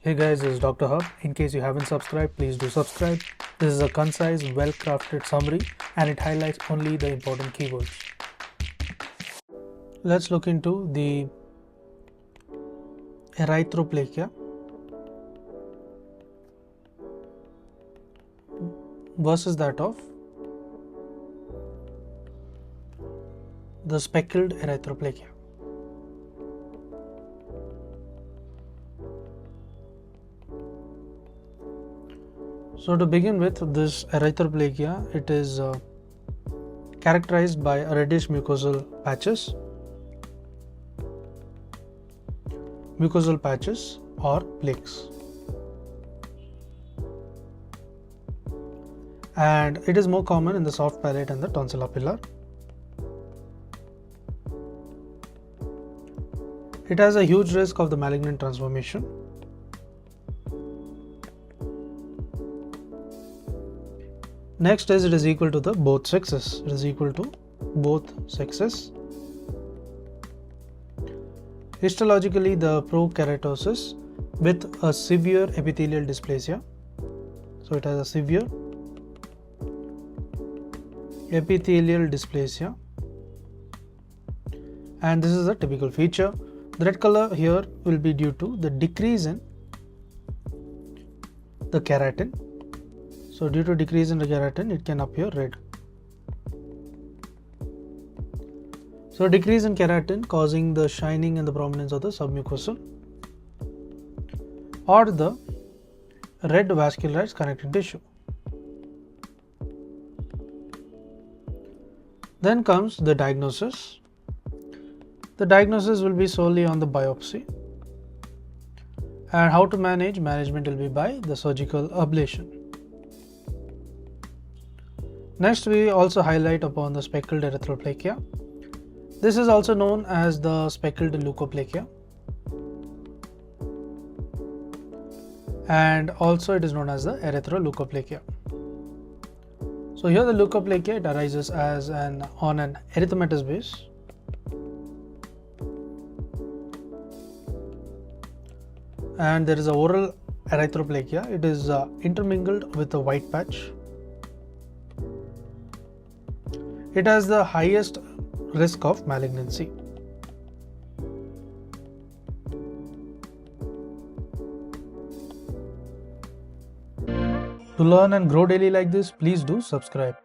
Hey guys, this is Dr. Hub. In case you haven't subscribed, please do subscribe. This is a concise, well-crafted summary and it highlights only the important keywords. Let's look into the Erythroplakia versus that of the speckled Erythroplakia. So to begin with, this Erythroplakia, it is characterized by reddish mucosal patches or plaques, and it is more common in the soft palate and the tonsillopilar. It has a huge risk of the malignant transformation. Next is it is equal to the both sexes. It is equal to both sexes. Histologically, the prokeratosis with a severe epithelial dysplasia. So it has a severe epithelial dysplasia, and this is a typical feature. The red color here will be due to the decrease in the keratin. So due to decrease in the keratin, it can appear red. So decrease in keratin causing the shining and the prominence of the submucosal or the red vascularized connective tissue. Then comes the diagnosis. The diagnosis will be solely on the biopsy, and how to management will be by the surgical ablation. Next, we also highlight upon the speckled erythroplakia. This is also known as the speckled leukoplakia, and also it is known as the erythroleukoplakia. So here the leukoplakia, it arises as on an erythematous base, and there is a oral erythroplakia. It is intermingled with a white patch. It has the highest risk of malignancy. To learn and grow daily like this, please do subscribe.